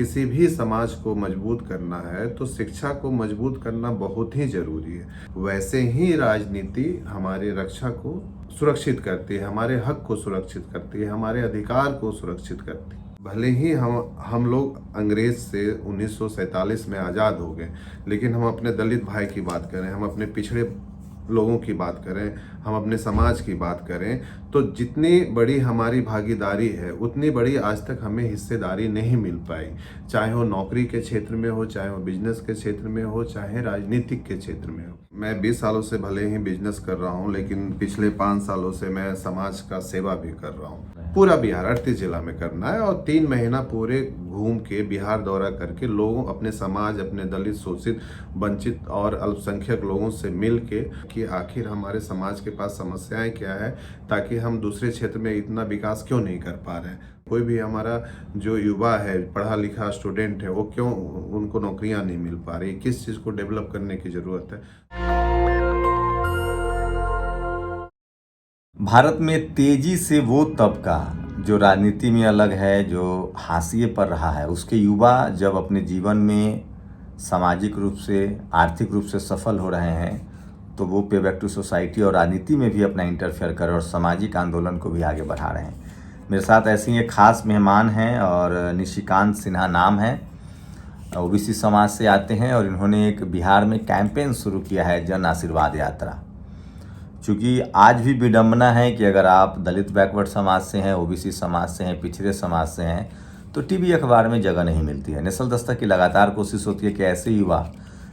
किसी भी समाज को मजबूत करना है तो शिक्षा को मजबूत करना बहुत ही जरूरी है। वैसे ही राजनीति हमारी रक्षा को सुरक्षित करती है, हमारे हक को सुरक्षित करती है, हमारे अधिकार को सुरक्षित करती है। भले ही हम लोग अंग्रेज से 1947 में आज़ाद हो गए, लेकिन हम अपने दलित भाई की बात करें, हम अपने पिछड़े लोगों की बात करें, हम अपने समाज की बात करें, तो जितनी बड़ी हमारी भागीदारी है उतनी बड़ी आज तक हमें हिस्सेदारी नहीं मिल पाई। चाहे वो नौकरी के क्षेत्र में हो, चाहे वो बिजनेस के क्षेत्र में हो, चाहे राजनीतिक के क्षेत्र में हो। मैं 20 सालों से भले ही बिजनेस कर रहा हूँ, लेकिन पिछले 5 सालों से मैं समाज का सेवा भी कर रहा हूँ। पूरा बिहार 38 जिला में करना है और 3 महीना पूरे घूम के बिहार दौरा करके लोगों, अपने समाज, अपने दलित, शोषित, वंचित और अल्पसंख्यक लोगों से मिल के कि आखिर हमारे समाज के पास समस्याएं क्या है, ताकि हम दूसरे क्षेत्र में इतना विकास क्यों नहीं कर पा रहे हैं। कोई भी हमारा जो युवा है, पढ़ा लिखा स्टूडेंट है, वो क्यों उनको नौकरियां नहीं मिल पा रही, किस चीज़ को डेवलप करने की ज़रूरत है। भारत में तेजी से वो तबका जो राजनीति में अलग है, जो हाशिए पर रहा है, उसके युवा जब अपने जीवन में सामाजिक रूप से, आर्थिक रूप से सफल हो रहे हैं, तो वो पे बैक टू सोसाइटी और राजनीति में भी अपना इंटरफेयर कर और सामाजिक आंदोलन को भी आगे बढ़ा रहे हैं। मेरे साथ ऐसे ही एक खास मेहमान हैं और निशिकांत सिन्हा नाम है, ओबीसी समाज से आते हैं और इन्होंने एक बिहार में कैंपेन शुरू किया है, जन आशीर्वाद यात्रा। चूँकि आज भी विडंबना है कि अगर आप दलित बैकवर्ड समाज से हैं, ओबीसी समाज से हैं, पिछड़े समाज से हैं, तो टीवी अखबार में जगह नहीं मिलती है। नेशनल दस्तक की लगातार कोशिश होती है कि ऐसे युवा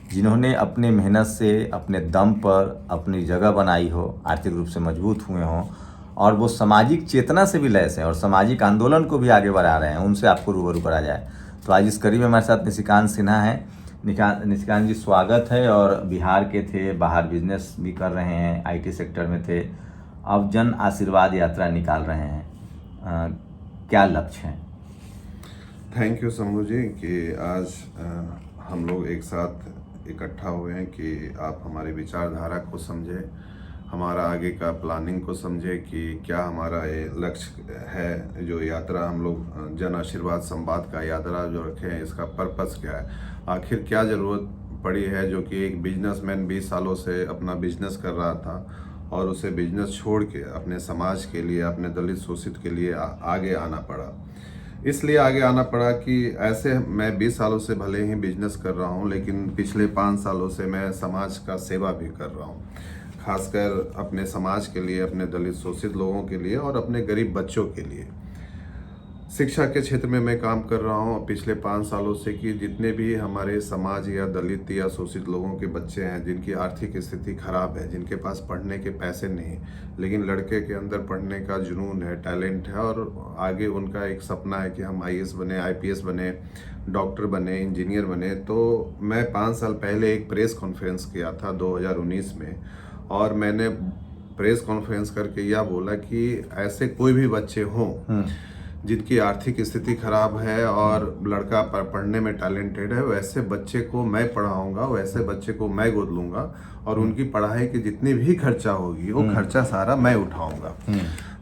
जिन्होंने अपने मेहनत से, अपने दम पर अपनी जगह बनाई हो, आर्थिक रूप से मजबूत हुए हों और वो सामाजिक चेतना से भी लैस हैं और सामाजिक आंदोलन को भी आगे बढ़ा रहे हैं, उनसे आपको रूबरू करा जाए। तो आज इस कड़ी में हमारे साथ निशिकांत सिन्हा हैं। निशिकांत जी, स्वागत है। और बिहार के थे, बाहर बिजनेस भी कर रहे हैं, आईटी सेक्टर में थे, अब जन आशीर्वाद यात्रा निकाल रहे हैं, क्या लक्ष्य है? थैंक यू शंभू जी कि आज हम लोग एक साथ इकट्ठा हुए हैं कि आप हमारी विचारधारा को समझें, हमारा आगे का प्लानिंग को समझें कि क्या हमारा ये लक्ष्य है। जो यात्रा हम लोग जन आशीर्वाद संवाद का यात्रा जो रखे हैं, इसका पर्पस क्या है, आखिर क्या ज़रूरत पड़ी है। जो कि एक बिजनेसमैन 20 सालों से अपना बिजनेस कर रहा था और उसे बिजनेस छोड़ के अपने समाज के लिए, अपने दलित शोषित के लिए आगे आना पड़ा। इसलिए आगे आना पड़ा कि ऐसे मैं 20 सालों से भले ही बिजनेस कर रहा हूं, लेकिन पिछले 5 सालों से मैं समाज का सेवा भी कर रहा हूं, खासकर अपने समाज के लिए, अपने दलित शोषित लोगों के लिए और अपने गरीब बच्चों के लिए। शिक्षा के क्षेत्र में मैं काम कर रहा हूं पिछले 5 सालों से कि जितने भी हमारे समाज या दलित या शोषित लोगों के बच्चे हैं, जिनकी आर्थिक स्थिति खराब है, जिनके पास पढ़ने के पैसे नहीं, लेकिन लड़के के अंदर पढ़ने का जुनून है, टैलेंट है और आगे उनका एक सपना है कि हम आईएएस बने, आईपीएस बने, डॉक्टर बने, इंजीनियर बने। तो मैं 5 साल पहले एक प्रेस कॉन्फ्रेंस किया था 2019 में, और मैंने प्रेस कॉन्फ्रेंस करके यह बोला कि ऐसे कोई भी बच्चे हों जिनकी आर्थिक स्थिति खराब है और लड़का पढ़ने में टैलेंटेड है, वैसे बच्चे को मैं पढ़ाऊंगा, वैसे बच्चे को मैं गोद लूंगा और उनकी पढ़ाई की जितनी भी खर्चा होगी वो खर्चा सारा मैं उठाऊंगा।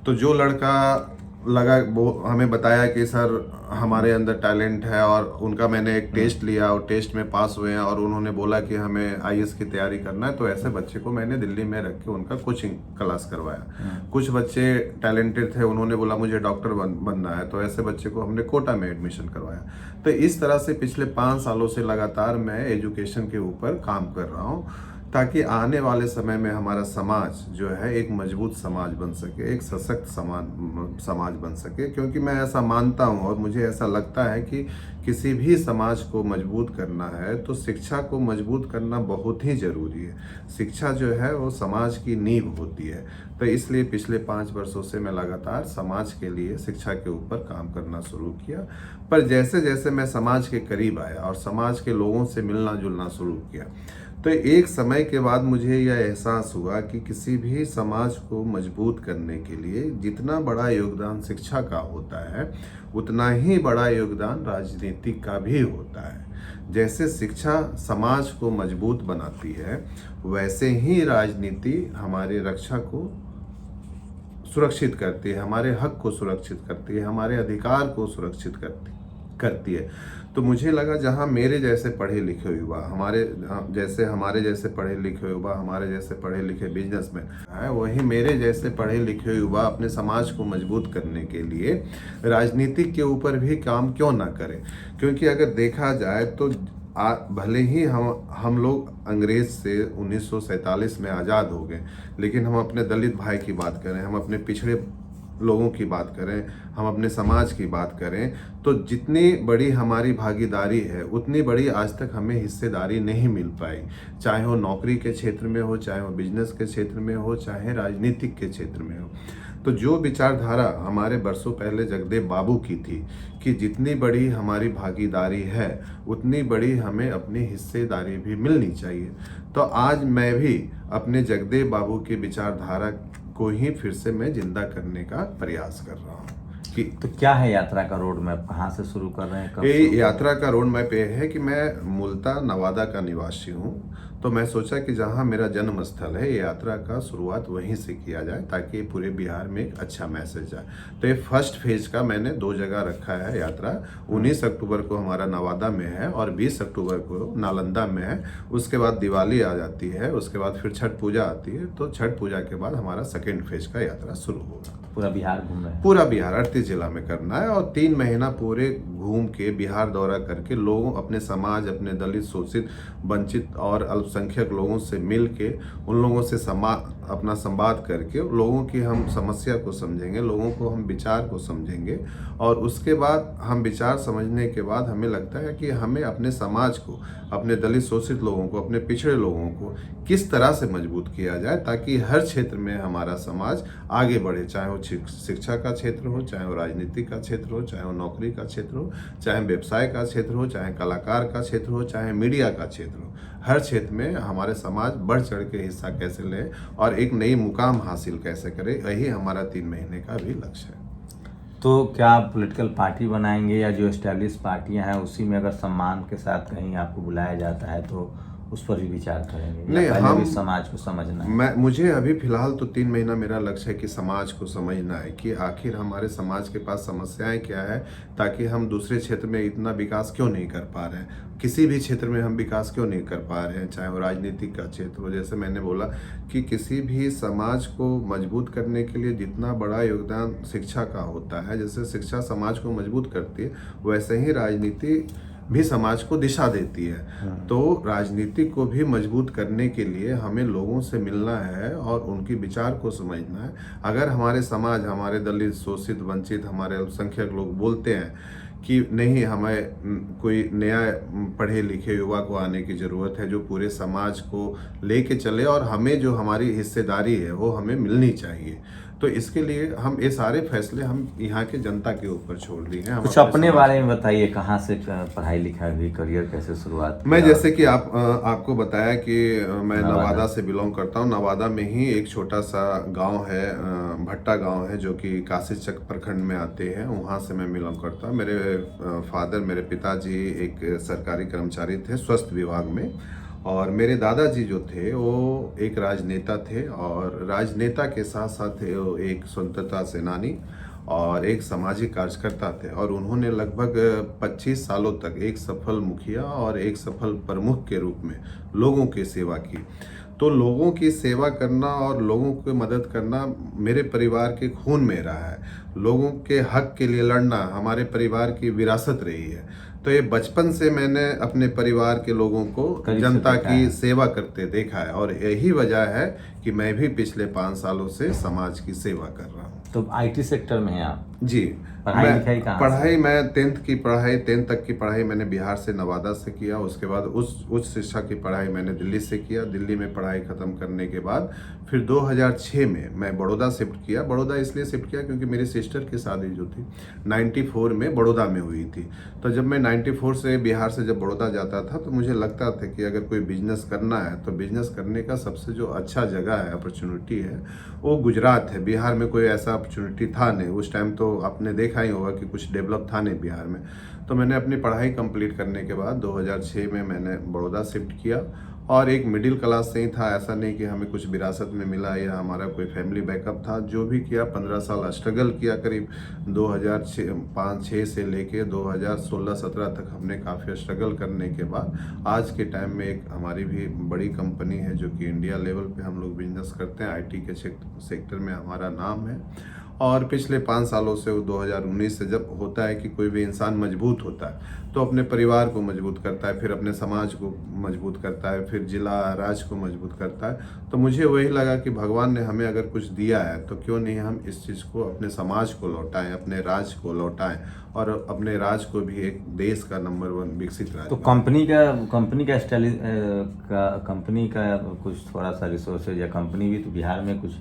तो जो लड़का लगा, वो हमें बताया कि सर हमारे अंदर टैलेंट है, और उनका मैंने एक टेस्ट लिया और टेस्ट में पास हुए हैं और उन्होंने बोला कि हमें आईएएस की तैयारी करना है। तो ऐसे बच्चे को मैंने दिल्ली में रख के उनका कोचिंग क्लास करवाया। कुछ बच्चे टैलेंटेड थे, उन्होंने बोला मुझे डॉक्टर बनना है, तो ऐसे बच्चे को हमने कोटा में एडमिशन करवाया। तो इस तरह से पिछले 5 सालों से लगातार मैं एजुकेशन के ऊपर काम कर रहा हूँ, ताकि आने वाले समय में हमारा समाज जो है एक मजबूत समाज बन सके, एक सशक्त समाज बन सके। क्योंकि मैं ऐसा मानता हूँ और मुझे ऐसा लगता है कि किसी भी समाज को मजबूत करना है तो शिक्षा को मजबूत करना बहुत ही ज़रूरी है। शिक्षा जो है वो समाज की नींव होती है। तो इसलिए पिछले 5 वर्षों से मैं लगातार समाज के लिए शिक्षा के ऊपर काम करना शुरू किया। पर जैसे जैसे मैं समाज के करीब आया और समाज के लोगों से मिलना जुलना शुरू किया, तो एक समय के बाद मुझे यह एहसास हुआ कि किसी भी समाज को मजबूत करने के लिए जितना बड़ा योगदान शिक्षा का होता है, उतना ही बड़ा योगदान राजनीति का भी होता है। जैसे शिक्षा समाज को मजबूत बनाती है, वैसे ही राजनीति हमारी रक्षा को सुरक्षित करती है, हमारे हक को सुरक्षित करती है, हमारे अधिकार को सुरक्षित करती है। तो मुझे लगा जहाँ मेरे जैसे पढ़े लिखे युवा, हमारे जैसे पढ़े लिखे युवा, हमारे जैसे पढ़े लिखे बिजनेसमैन है, वहीं मेरे जैसे पढ़े लिखे युवा अपने समाज को मजबूत करने के लिए राजनीति के ऊपर भी काम क्यों ना करें। क्योंकि अगर देखा जाए तो भले ही हम लोग अंग्रेज से 1947 में आज़ाद हो गए, लेकिन हम अपने दलित भाई की बात करें, हम अपने पिछड़े लोगों की बात करें, हम अपने समाज की बात करें, तो जितनी बड़ी हमारी भागीदारी है उतनी बड़ी आज तक हमें हिस्सेदारी नहीं मिल पाई। चाहे वो नौकरी के क्षेत्र में हो, चाहे वो बिजनेस के क्षेत्र में हो, चाहे राजनीतिक के क्षेत्र में हो। तो जो विचारधारा हमारे बरसों पहले जगदेव बाबू की थी कि जितनी बड़ी हमारी भागीदारी है उतनी बड़ी हमें अपनी हिस्सेदारी भी मिलनी चाहिए, तो आज मैं भी अपने जगदेव बाबू की विचारधारा को ही फिर से मैं जिंदा करने का प्रयास कर रहा हूँ। कि तो क्या है यात्रा का रोड मैप, कहाँ से शुरू कर रहे हैं, कब ये शुरू? यात्रा का रोड मैप ये है कि मैं मूलतः नवादा का निवासी हूँ, तो मैं सोचा कि जहाँ मेरा जन्म स्थल है, ये यात्रा का शुरुआत वहीं से किया जाए ताकि पूरे बिहार में एक अच्छा मैसेज जाए। तो ये फर्स्ट फेज का मैंने 2 जगह रखा है यात्रा। 19 अक्टूबर को हमारा नवादा में है और 20 अक्टूबर को नालंदा में है। उसके बाद दिवाली आ जाती है, उसके बाद फिर छठ पूजा आती है, तो छठ पूजा के बाद हमारा सेकेंड फेज का यात्रा शुरू होगा। पूरा बिहार घूम रहे हैं? पूरा बिहार 38 जिला में करना है और 3 महीना पूरे घूम के बिहार दौरा करके लोगों, अपने समाज, अपने दलित, शोषित, वंचित और अल्पसंख्यक लोगों से मिल के उन लोगों से अपना संवाद करके लोगों की हम समस्या को समझेंगे, लोगों को हम विचार को समझेंगे, और उसके बाद हम विचार समझने के बाद हमें लगता है कि हमें अपने समाज को, अपने दलित शोषित लोगों को, अपने पिछड़े लोगों को किस तरह से मजबूत किया जाए ताकि हर क्षेत्र में हमारा समाज आगे बढ़े, चाहे वो शिक्षा का क्षेत्र हो, चाहे वो राजनीति का क्षेत्र हो, चाहे वो नौकरी का क्षेत्र हो, चाहे व्यवसाय का क्षेत्र हो, चाहे कलाकार का क्षेत्र हो, चाहे मीडिया का क्षेत्र हो। हर क्षेत्र में हमारे समाज बढ़ चढ़ के हिस्सा कैसे ले और एक नई मुकाम हासिल कैसे करे, यही हमारा 3 महीने का भी लक्ष्य है। तो क्या आप पॉलिटिकल पार्टी बनाएंगे या जो एस्टैब्लिश पार्टियां हैं उसी में अगर सम्मान के साथ कहीं आपको बुलाया जाता है तो उस पर भी विचार करेंगे? नहीं, पहले हम भी समाज को समझना है? मुझे अभी फिलहाल तो 3 महीना मेरा लक्ष्य है कि समाज को समझना है कि आखिर हमारे समाज के पास समस्याएं क्या है, ताकि हम दूसरे क्षेत्र में इतना विकास क्यों नहीं कर पा रहे हैं, किसी भी क्षेत्र में हम विकास क्यों नहीं कर पा रहे हैं, चाहे वो राजनीतिक का क्षेत्र हो। जैसे मैंने बोला कि किसी भी समाज को मजबूत करने के लिए जितना बड़ा योगदान शिक्षा का होता है, जैसे शिक्षा समाज को मजबूत करती है, वैसे ही राजनीति भी समाज को दिशा देती है। तो राजनीति को भी मजबूत करने के लिए हमें लोगों से मिलना है और उनके विचार को समझना है। अगर हमारे समाज, हमारे दलित, शोषित, वंचित, हमारे अल्पसंख्यक लोग बोलते हैं कि नहीं, हमें कोई नया पढ़े लिखे युवा को आने की ज़रूरत है जो पूरे समाज को लेके चले और हमें जो हमारी हिस्सेदारी है वो हमें मिलनी चाहिए, तो इसके लिए हम ये सारे फैसले हम यहाँ के जनता के ऊपर छोड़ दिए हैं। कुछ अपने बारे में बताइए, कहाँ से पढ़ाई लिखाई हुई, करियर कैसे शुरुआत? मैं जैसे कि आपको बताया कि मैं नवादा से बिलोंग करता हूँ। नवादा में ही एक छोटा सा गांव है, भट्टा गांव है, जो कि काशीचक प्रखंड में आते हैं, वहाँ से मैं बिलोंग करता हूँ। मेरे पिताजी एक सरकारी कर्मचारी थे स्वास्थ्य विभाग में, और मेरे दादाजी जो थे वो एक राजनेता थे, और राजनेता के साथ साथ वो एक स्वतंत्रता सेनानी और एक सामाजिक कार्यकर्ता थे, और उन्होंने लगभग 25 सालों तक एक सफल मुखिया और एक सफल प्रमुख के रूप में लोगों की सेवा की। तो लोगों की सेवा करना और लोगों की मदद करना मेरे परिवार के खून में रहा है। लोगों के हक के लिए लड़ना हमारे परिवार की विरासत रही है। तो ये बचपन से मैंने अपने परिवार के लोगों को जनता की सेवा करते देखा है, और यही वजह है कि मैं भी पिछले 5 सालों से समाज की सेवा कर रहा हूँ। तो आईटी सेक्टर में हैं आप? जी। पढ़ाई लिखाई कहाँ? पढ़ाई मैं 10th तक की पढ़ाई मैंने बिहार से, नवादा से किया। उसके बाद उच्च शिक्षा की पढ़ाई मैंने दिल्ली से किया। दिल्ली में पढ़ाई ख़त्म करने के बाद फिर 2006 में मैं बड़ौदा शिफ्ट किया। बड़ौदा इसलिए शिफ्ट किया क्योंकि मेरी सिस्टर की शादी जो थी 94 में बड़ौदा में हुई थी। तो जब मैं 94 से बिहार से जब बड़ौदा जाता था तो मुझे लगता था कि अगर कोई बिजनेस करना है तो बिजनेस करने का सबसे जो अच्छा जगह है, अपॉर्चुनिटी है, वो गुजरात है। बिहार में कोई ऐसा अपॉर्चुनिटी था नहीं उस टाइम, तो आपने देखा ही होगा कि कुछ डेवलप था नहीं बिहार में। तो मैंने अपनी पढ़ाई कंप्लीट करने के बाद 2006 में मैंने बड़ौदा शिफ्ट किया, और एक मिडिल क्लास से ही था। ऐसा नहीं कि हमें कुछ विरासत में मिला या हमारा कोई फैमिली बैकअप था। जो भी किया 15 साल स्ट्रगल किया, करीब 2005-6 से लेके 2016-17 तक हमने काफ़ी स्ट्रगल करने के बाद आज के टाइम में एक हमारी भी बड़ी कंपनी है जो कि इंडिया लेवल पे हम लोग बिजनेस करते हैं। आईटी के सेक्टर में हमारा नाम है। और पिछले 5 सालों से 2019 से जब होता है कि कोई भी इंसान मजबूत होता है तो अपने परिवार को मजबूत करता है, फिर अपने समाज को मजबूत करता है, फिर जिला राज्य को मजबूत करता है। तो मुझे वही लगा कि भगवान ने हमें अगर कुछ दिया है तो क्यों नहीं हम इस चीज़ को अपने समाज को लौटाएं, अपने राज्य को लौटाएं और अपने राज्य को भी एक देश का नंबर 1 विकसित राज्य। तो कंपनी का कुछ थोड़ा सा रिसोर्सेज या कंपनी भी तो बिहार में कुछ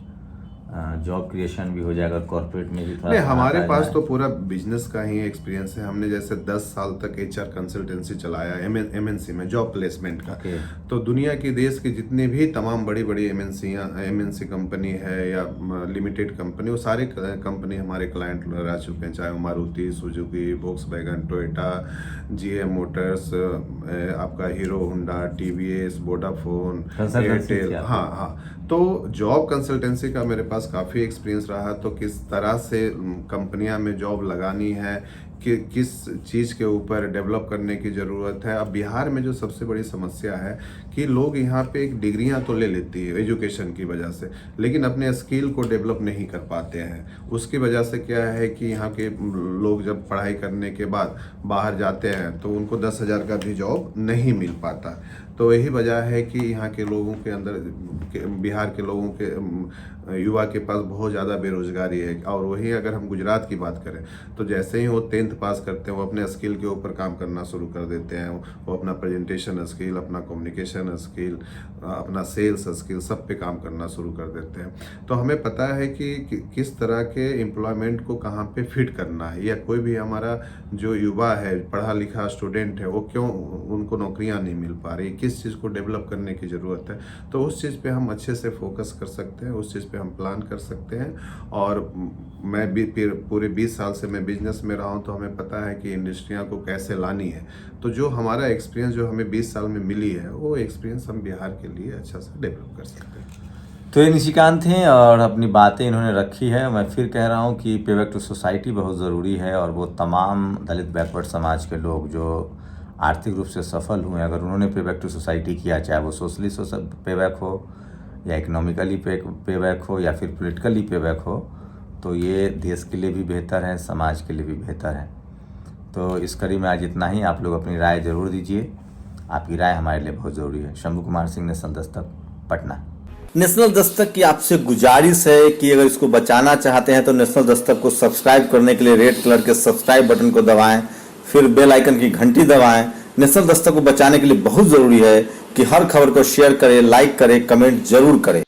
जॉब क्रिएशन भी हो जाएगा, कॉर्पोरेट में भी थोड़ा। नहीं, हमारे पास तो पूरा बिजनेस का ही एक्सपीरियंस है। हमने जैसे 10 साल तक एचआर कंसल्टेंसी चलाया एमएनसी में, जॉब प्लेसमेंट का। तो दुनिया की देश की जितनी भी तमाम बड़ी बड़ी एमएनसी कंपनी है या लिमिटेड कंपनी, वो सारे कंपनी हमारे क्लाइंट रह चुके हैं, चाहे वो Maruti Suzuki, Volkswagen, Toyota, GM Motors, आपका Hero Honda, TVS, Vodafone, Airtel. हाँ, तो जॉब कंसल्टेंसी का मेरे पास काफ़ी एक्सपीरियंस रहा। तो किस तरह से कंपनियां में जॉब लगानी है, कि किस चीज़ के ऊपर डेवलप करने की ज़रूरत है। अब बिहार में जो सबसे बड़ी समस्या है कि लोग यहाँ पे एक डिग्रियाँ तो ले लेती है एजुकेशन की वजह से, लेकिन अपने स्किल को डेवलप नहीं कर पाते हैं। उसकी वजह से क्या है कि यहाँ के लोग जब पढ़ाई करने के बाद बाहर जाते हैं तो उनको 10,000 का भी जॉब नहीं मिल पाता। तो यही वजह है कि यहाँ के लोगों के अंदर, बिहार के लोगों के युवा के पास बहुत ज़्यादा बेरोजगारी है। और वही अगर हम गुजरात की बात करें तो जैसे ही वो 10th पास करते हैं वो अपने स्किल के ऊपर काम करना शुरू कर देते हैं। वो अपना प्रेजेंटेशन स्किल, अपना कम्युनिकेशन स्किल, अपना सेल्स स्किल, सब पे काम करना शुरू कर देते हैं। तो हमें पता है कि किस तरह के एम्प्लॉयमेंट को कहाँ पे फिट करना है, या कोई भी हमारा जो युवा है, पढ़ा लिखा स्टूडेंट है, वो क्यों उनको नौकरियाँ नहीं मिल पा रही, किस चीज़ को डेवलप करने की ज़रूरत है। तो उस चीज़ पे हम अच्छे से फोकस कर सकते हैं, उस चीज़ पे हम प्लान कर सकते हैं। और मैं भी पूरे 20 साल से मैं बिजनेस में रहा हूँ, तो हमें पता है कि इंडस्ट्रियाँ को कैसे लानी है। तो जो हमारा एक्सपीरियंस जो हमें 20 साल में मिली है, वो एक्सपीरियंस हम बिहार के लिए अच्छा से डेवलप कर सकते हैं। तो ये निशिकांत हैं और अपनी बातें इन्होंने रखी है। मैं फिर कह रहा हूँ कि पे बैक टू सोसाइटी बहुत ज़रूरी है, और वो तमाम दलित बैकवर्ड समाज के लोग जो आर्थिक रूप से सफल हुए, अगर उन्होंने पे बैक टू सोसाइटी किया, चाहे वो सोशली पे बैक हो या इकोनॉमिकली पे बैक हो या फिर पॉलिटिकली पे बैक हो, तो ये देश के लिए भी बेहतर है, समाज के लिए भी बेहतर है। तो इस कड़ी में आज इतना ही। आप लोग अपनी राय ज़रूर दीजिए, आपकी राय हमारे लिए बहुत ज़रूरी है। शंभू कुमार सिंह, नेशनल दस्तक, पटना। नेशनल दस्तक की आपसे गुजारिश है कि अगर इसको बचाना चाहते हैं तो नेशनल दस्तक को सब्सक्राइब करने के लिए रेड कलर के सब्सक्राइब बटन को दबाएं, फिर बेल आइकन की घंटी दबाएं। नेशनल दस्तक को बचाने के लिए बहुत ज़रूरी है कि हर खबर को शेयर करें, लाइक करें, कमेंट जरूर करें।